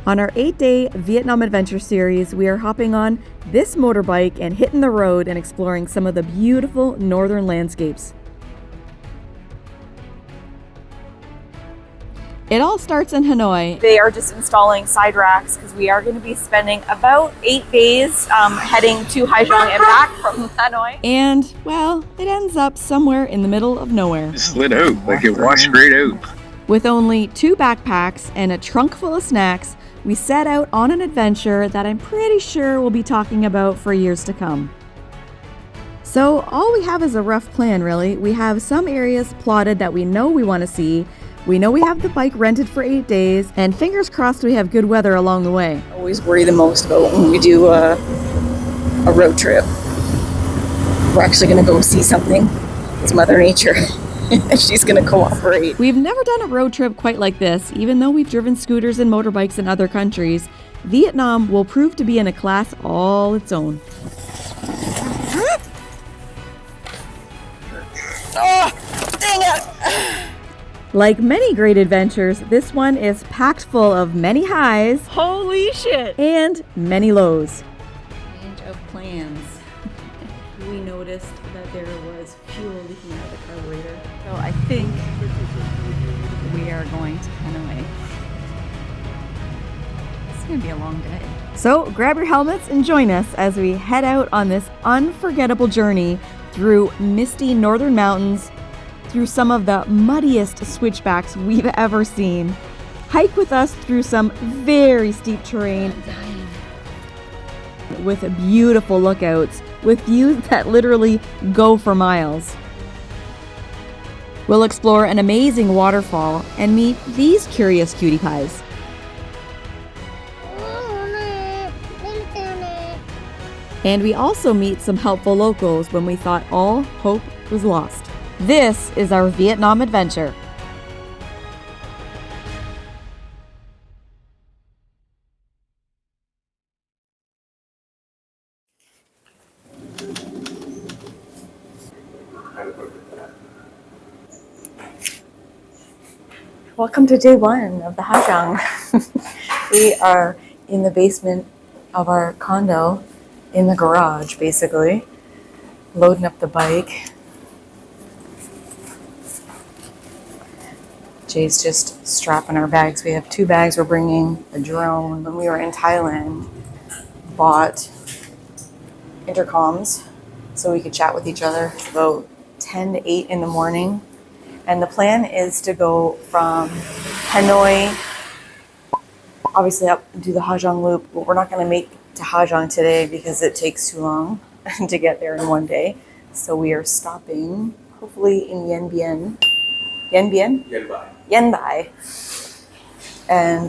On our 8-day Vietnam adventure series, we are hopping on this motorbike and hitting the road and exploring some of the beautiful northern landscapes. It all starts in Hanoi. They are just installing side racks because we are going to be spending about 8 days heading to Haiphong and back from Hanoi. And, well, it ends up somewhere in the middle of nowhere. It slid out, like it washed straight out. With only 2 backpacks and a trunk full of snacks, we set out on an adventure that I'm pretty sure we'll be talking about for years to come. So all we have is a rough plan, really. We have some areas plotted that we know we want to see. We know we have the bike rented for 8 days, and fingers crossed we have good weather along the way. I always worry the most about when we do a road trip. We're actually going to go see something. It's Mother Nature. She's going to cooperate. We've never done a road trip quite like this. Even though we've driven scooters and motorbikes in other countries, Vietnam will prove to be in a class all its own. Oh, dang it! Like many great adventures, this one is packed full of many highs. Holy shit! And many lows. Change of plans. We noticed that there was fuel leaking out of the carburetor. So I think we are going to Hanoi. It's going to be a long day. So grab your helmets and join us as we head out on this unforgettable journey through misty northern mountains, through some of the muddiest switchbacks we've ever seen. Hike with us through some very steep terrain with beautiful lookouts, with views that literally go for miles. We'll explore an amazing waterfall and meet these curious cutie pies. And we also meet some helpful locals when we thought all hope was lost. This is our Vietnam adventure. Welcome to day 1 of the Haiphong. We are in the basement of our condo, in the garage basically, loading up the bike. Jay's just strapping our bags. We have 2 bags. We're bringing a drone. When we were in Thailand, bought intercoms so we could chat with each other. It's about 10 to 8 in the morning. And the plan is to go from Hanoi, obviously up and do the Haiphong loop, but we're not going to make to Haiphong today because it takes too long to get there in one day. So we are stopping, hopefully in Yen Bien, and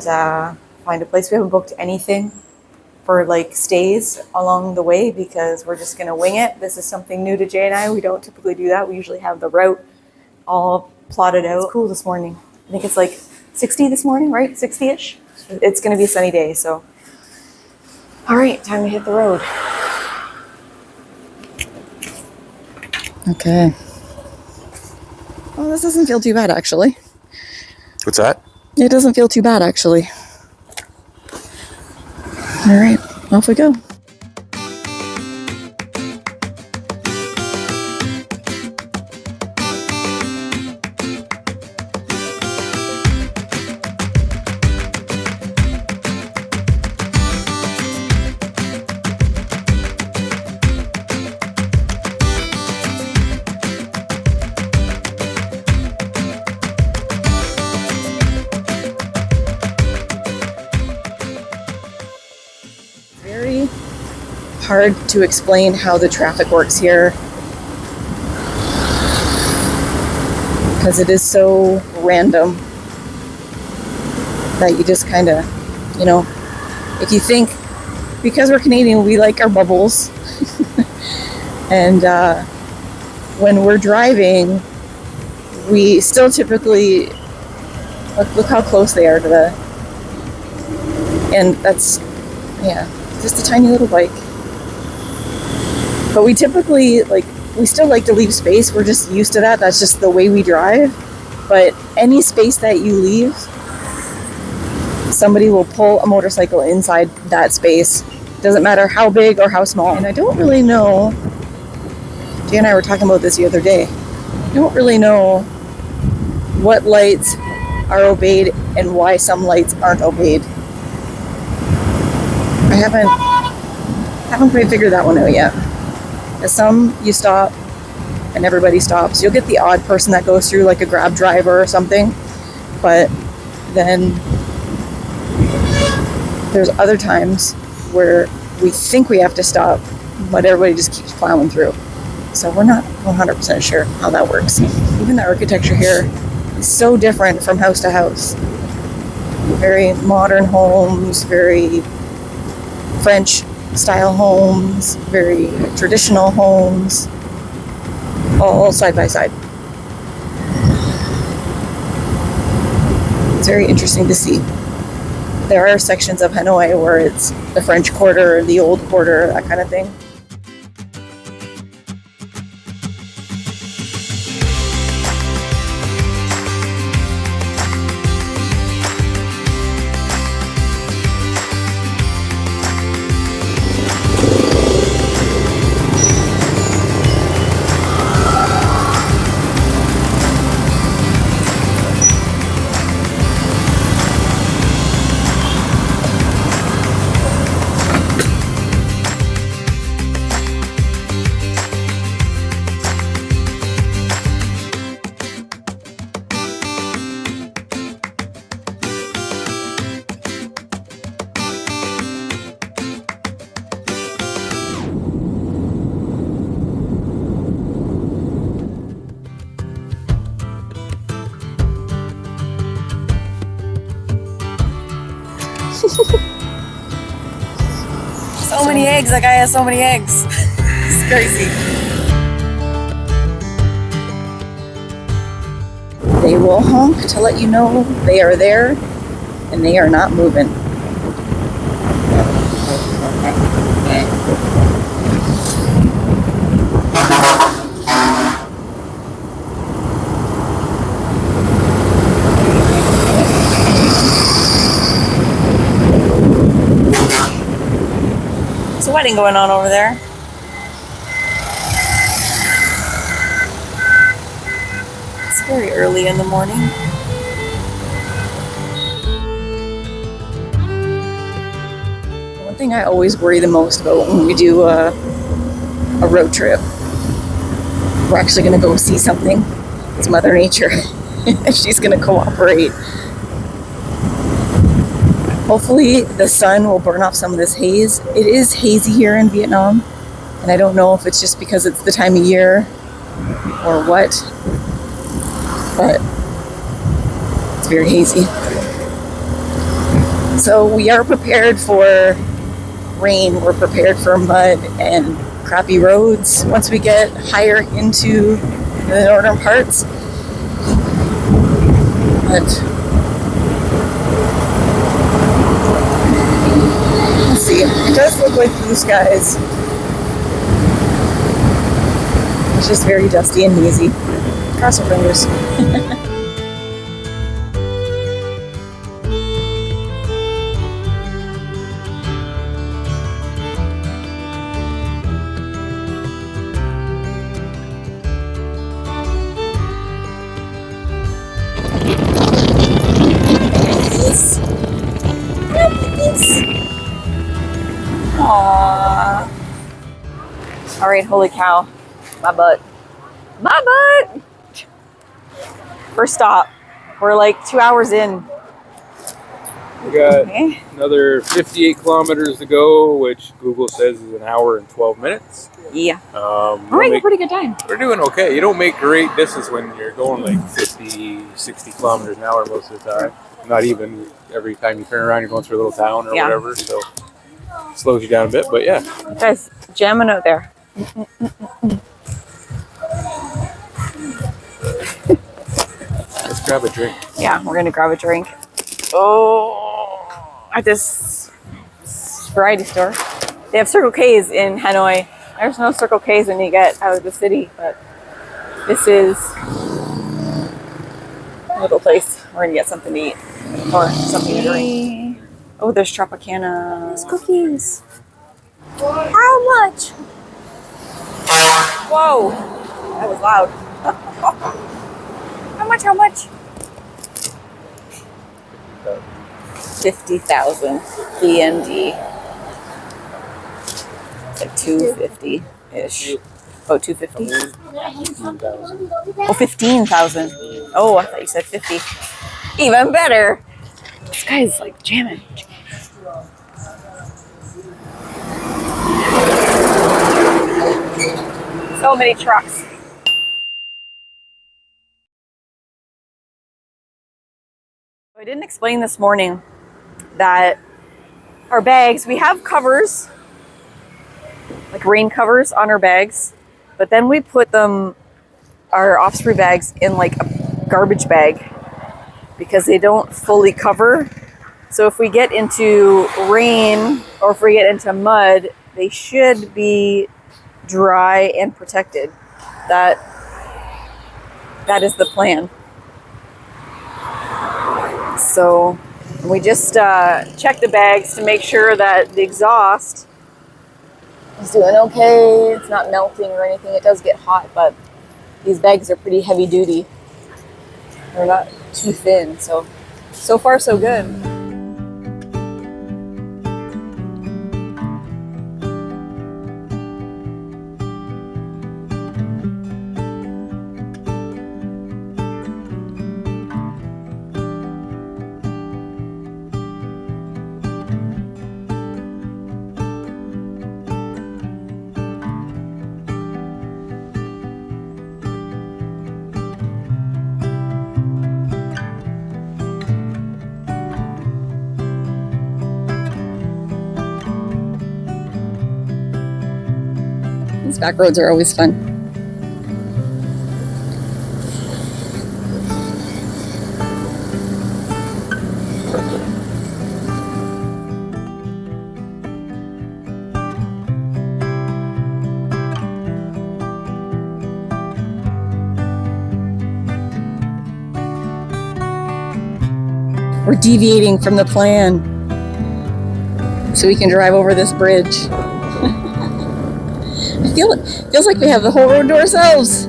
find a place. We haven't booked anything for like stays along the way because we're just going to wing it. This is something new to Jay and I. We don't typically do that. We usually have the route all plotted out. It's cool this morning. I think it's like 60 this morning, right? 60-ish. It's going to be a sunny day, so. All right, time to hit the road. Okay. Well, this doesn't feel too bad, actually. What's that? It doesn't feel too bad, actually. All right, off we go. Hard to explain how the traffic works here because it is so random that you just kind of, you know, if you think, because we're Canadian, we like our bubbles. And when we're driving, we still typically, look how close they are to the, and that's, yeah, just a tiny little bike. But we typically, we still like to leave space. We're just used to that. That's just the way we drive. But any space that you leave somebody will pull a motorcycle inside that space. Doesn't matter how big or how small. And I don't really know, Jay and I were talking about this the other day. I don't really know what lights are obeyed and why some lights aren't obeyed. I haven't quite figured that one out yet. As some you stop and everybody stops. You'll get the odd person that goes through like a Grab driver or something, but then there's other times where we think we have to stop, but everybody just keeps plowing through. So we're not 100% sure how that works. Even the architecture here is so different from house to house. Very modern homes, very French style homes, very traditional homes, all side by side. It's very interesting to see. There are sections of Hanoi where it's the French Quarter, the Old Quarter, that kind of thing. So many eggs, that guy has so many eggs. It's crazy. They will honk to let you know they are there and they are not moving. There's a wedding going on over there. It's very early in the morning. One thing I always worry the most about when we do a road trip, we're actually going to go see something. It's Mother Nature. She's going to cooperate. Hopefully the sun will burn off some of this haze. It is hazy here in Vietnam, and I don't know if it's just because it's the time of year or what, but it's very hazy. So we are prepared for rain, we're prepared for mud and crappy roads once we get higher into the northern parts. But let's see, it does look like blue skies. It's just very dusty and hazy. Cross our fingers. Aww. Alright, holy cow. My butt. My butt! First stop. We're like 2 hours in. We got another 58 kilometers to go, which Google says is an hour and 12 minutes. Yeah. We're having a pretty good time. We're doing okay. You don't make great distance when you're going like 50, 60 kilometers an hour most of the time. Not even every time you turn around, you're going through a little town or whatever. So it slows you down a bit, but yeah. Guys, jamming out there. Let's grab a drink. Yeah, we're gonna grab a drink. Oh, at this variety store. They have Circle K's in Hanoi. There's no Circle K's when you get out of the city, but this is a little place. We're gonna get something to eat or something to drink. Oh, there's Tropicana. There's cookies. How much? Whoa, that was loud. How much? How much? 50,000 BND. It's like 250-ish. Oh, 250? Oh, 15,000. Oh, I thought you said 50. Even better. This guy's like jamming. So many trucks. I didn't explain this morning that our bags, we have covers, like rain covers on our bags, but then we put them, our Osprey bags, in like a garbage bag because they don't fully cover. So if we get into rain or if we get into mud, they should be dry and protected. That is the plan. So we just check the bags to make sure that the exhaust is doing okay. It's not melting or anything. It does get hot, but these bags are pretty heavy duty. They're not too thin, so far so good. These back roads are always fun. We're deviating from the plan so we can drive over this bridge. It feels like we have the whole road to ourselves.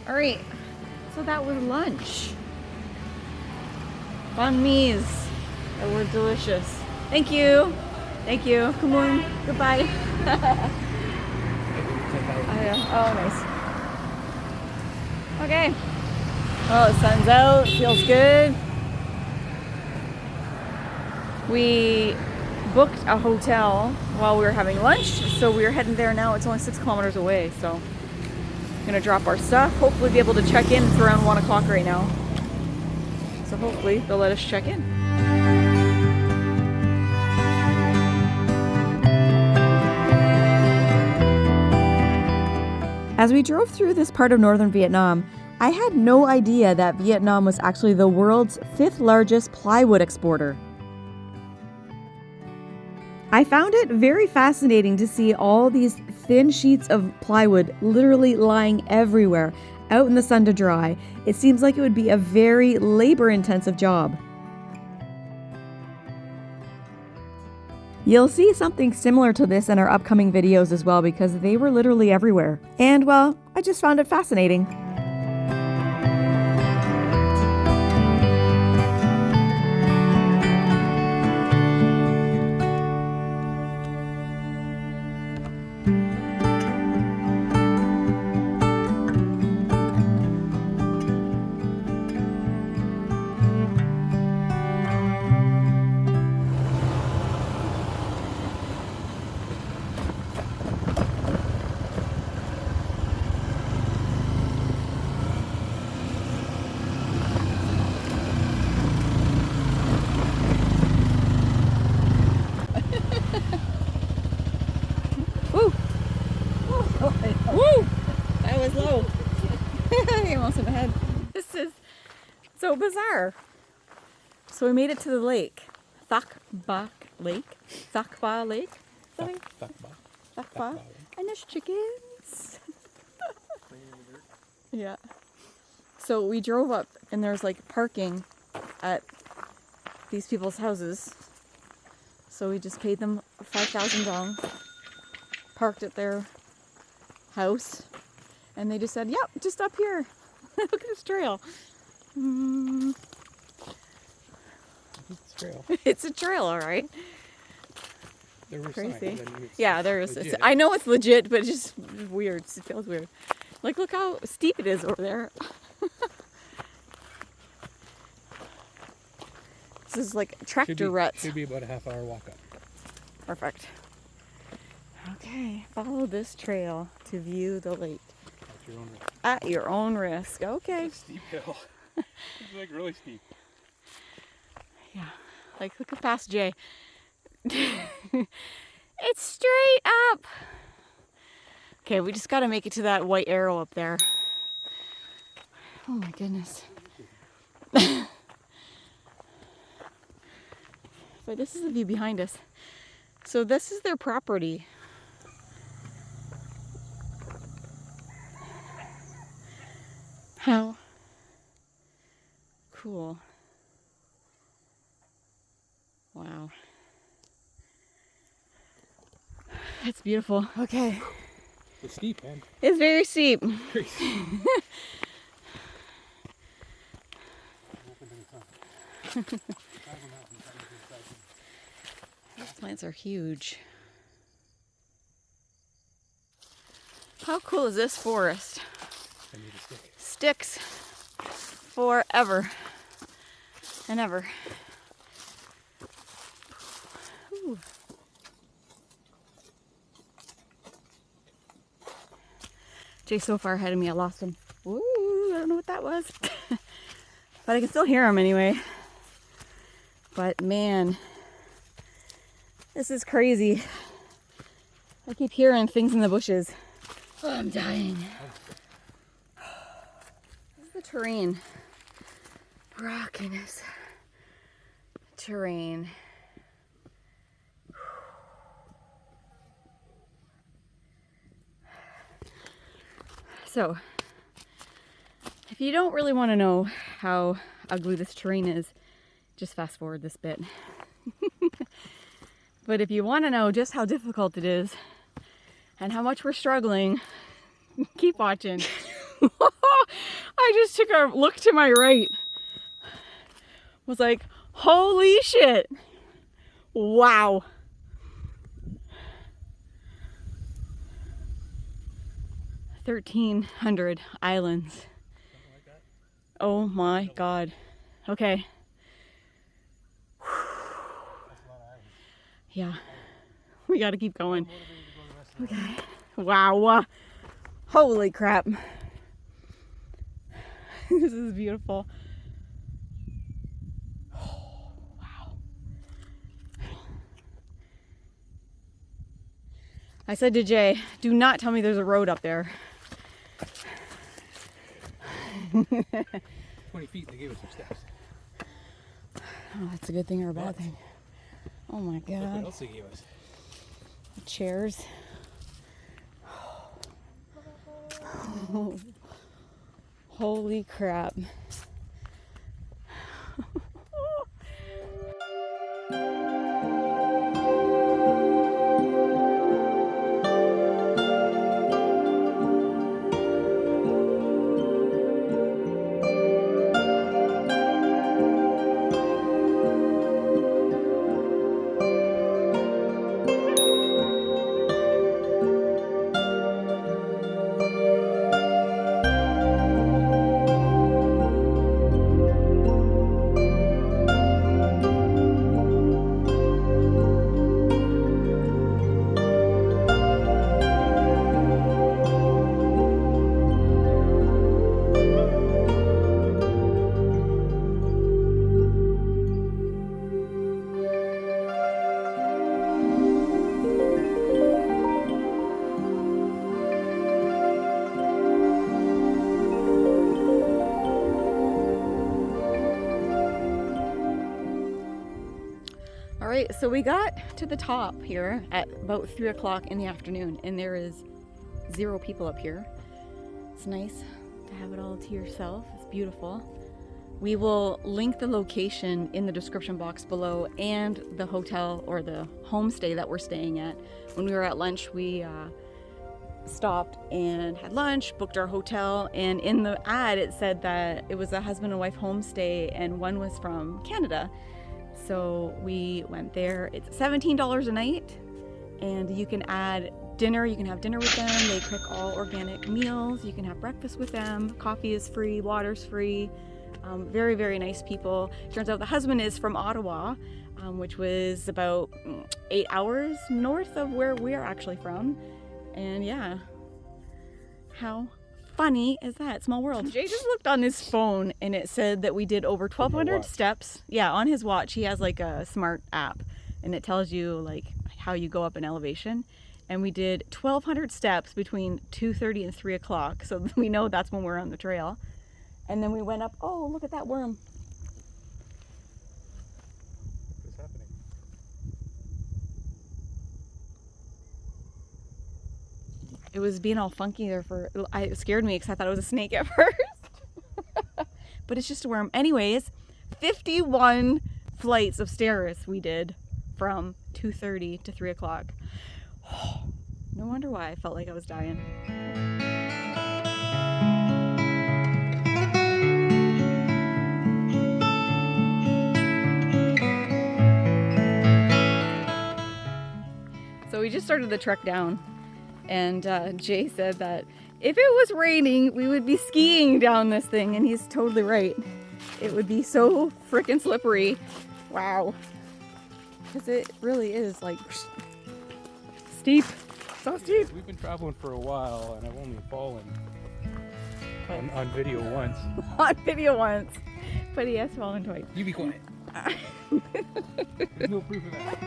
Alright, so that was lunch. Banh mi's that were delicious. Thank you. Thank you. Come on. Goodbye. Oh, nice. Okay. Well, the sun's out. Feels good. We booked a hotel while we were having lunch, so we were heading there now. It's only 6 kilometers away, so gonna drop our stuff. Hopefully be able to check in. It's around 1 o'clock right now, so hopefully they'll let us check in. As we drove through this part of northern Vietnam, I had no idea that Vietnam was actually the world's 5th largest plywood exporter. I found it very fascinating to see all these thin sheets of plywood literally lying everywhere, out in the sun to dry. It seems like it would be a very labor-intensive job. You'll see something similar to this in our upcoming videos as well, because they were literally everywhere. And well, I just found it fascinating. bizarre. So we made it to the lake. Thakba Lake. Thakba Lake. Thakba. And there's chickens. Yeah. So we drove up and there's like parking at these people's houses. So we just paid them 5,000 dong, parked at their house, and they just said, yep, just up here. Look at this trail. It's a trail. It's a trail, all right. There were Crazy. signs, Yeah, there's. I know it's legit, but it's just weird. It feels weird. Like, look how steep it is over there. This is like tractor ruts. Should be about a half-hour walk up. Perfect. Okay, follow this trail to view the lake. At your own risk. At your own risk. Okay. It's a steep hill. It's like really steep. Yeah. Like, look at past Jay. It's straight up. Okay, we just got to make it to that white arrow up there. Oh my goodness. But this is the view behind us. So this is their property. How cool. Wow. It's beautiful. Okay. It's steep, man. It's very steep. Very steep. These plants are huge. How cool is this forest? I need a stick. Sticks forever and ever. Ooh. Jay's so far ahead of me, I lost him. Woo, I don't know what that was. But I can still hear him anyway. But man, this is crazy. I keep hearing things in the bushes. Oh, I'm dying. This is the terrain. Rockiness. Terrain. So, if you don't really want to know how ugly this terrain is, just fast forward this bit. But if you want to know just how difficult it is and how much we're struggling, keep watching. I just took a look to my right. Was like, holy shit. Wow. $1,300 islands. Something like that. Oh my God. Okay. That's a lot of islands. Yeah. We got to keep going. Okay. Wow. Holy crap. This is beautiful. Oh, wow. I said to Jay, do not tell me there's a road up there. 20 feet, they gave us some steps. Oh, that's a good thing or a bad thing. Oh my Look what God. else they gave us. Chairs. Holy crap. All right, so we got to the top here at about 3 o'clock in the afternoon, and there is 0 people up here. It's nice to have it all to yourself. It's beautiful. We will link the location in the description box below and the hotel or the homestay that we're staying at. When we were at lunch, we stopped and had lunch, booked our hotel, and in the ad it said that it was a husband and wife homestay and one was from Canada. So we went there. It's $17 a night, and you can add dinner. You can have dinner with them. They cook all organic meals. You can have breakfast with them. Coffee is free, water's free. Very, very nice people. Turns out the husband is from Ottawa, which was about 8 hours north of where we're actually from. And yeah, how funny is that? Small world. Jay just looked on his phone and it said that we did over 1,200 steps. Yeah, on his watch. He has like a smart app and it tells you like how you go up in elevation. And we did 1,200 steps between 2:30 and 3 o'clock. So we know that's when we're on the trail. And then we went up. Oh, look at that worm. What's happening? It was being all funky there it scared me because I thought it was a snake at first. But it's just a worm. Anyways, 51 flights of stairs we did from 2:30 to 3 o'clock. No wonder why I felt like I was dying. So we just started the trek down, and Jay said that if it was raining, we would be skiing down this thing, and he's totally right. It would be so freaking slippery. Wow. Because it really is like steep. So steep. We've been traveling for a while, and I've only fallen on video once. On video once. But he has fallen twice. You be quiet. There's no proof of that.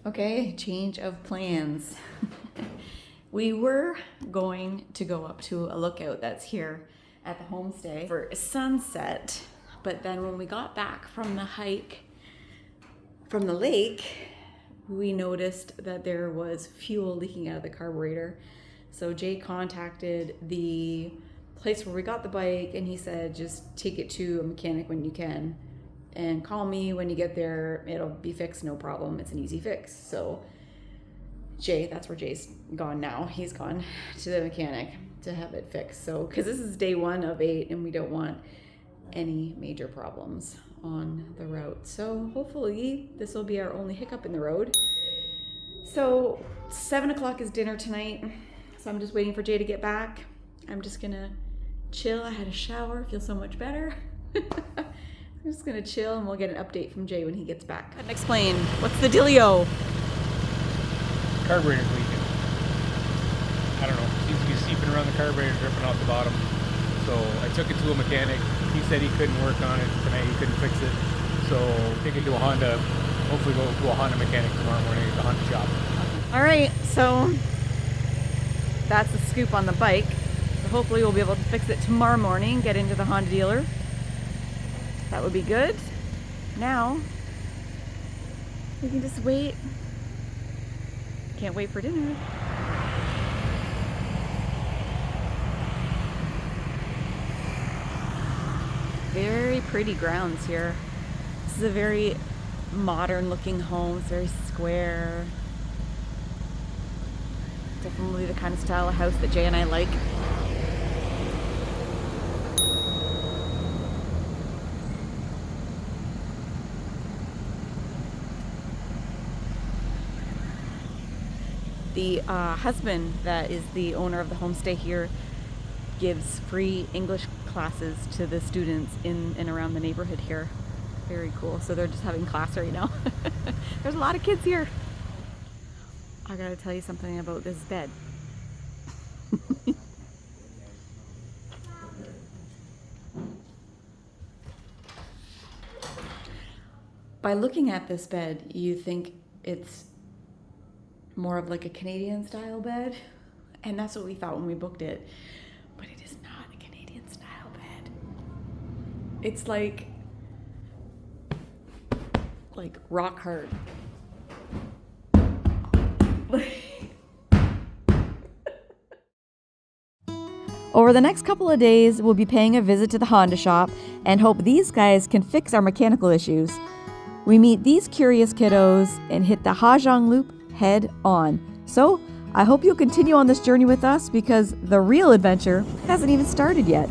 Okay, change of plans. We were going to go up to a lookout that's here at the homestay for sunset, but then when we got back from the hike from the lake, we noticed that there was fuel leaking out of the carburetor. So Jay contacted the place where we got the bike and he said, just take it to a mechanic when you can. And call me when you get there, it'll be fixed, no problem. It's an easy fix. So Jay, that's where Jay's gone now. He's gone to the mechanic to have it fixed. So, because this is day 1 of 8 and we don't want any major problems on the route. So hopefully this will be our only hiccup in the road. So 7 o'clock is dinner tonight. So I'm just waiting for Jay to get back. I'm just gonna chill. I had a shower, feel so much better. I'm just gonna chill and we'll get an update from Jay when he gets back. And explain, what's the dealio? Carburetor's leaking. I don't know, seems to be seeping around the carburetor, dripping off the bottom. So I took it to a mechanic. He said he couldn't work on it tonight, he couldn't fix it. So take it to a Honda, hopefully go to a Honda mechanic tomorrow morning at the Honda shop. All right, so that's the scoop on the bike. So hopefully we'll be able to fix it tomorrow morning, get into the Honda dealer. That would be good. Now, we can just wait. Can't wait for dinner. Very pretty grounds here. This is a very modern looking home. It's very square. Definitely the kind of style of house that Jay and I like. The husband that is the owner of the homestay here gives free English classes to the students in and around the neighborhood here. Very cool. So they're just having class right now. There's a lot of kids here. I gotta tell you something about this bed. By looking at this bed, you think it's more of like a Canadian style bed, and that's what we thought when we booked it. But it is not a Canadian style bed. It's like rock hard. Over the next couple of days, we'll be paying a visit to the Honda shop and hope these guys can fix our mechanical issues. We meet these curious kiddos and hit the Hajong Loop head on. So I hope you'll continue on this journey with us because the real adventure hasn't even started yet.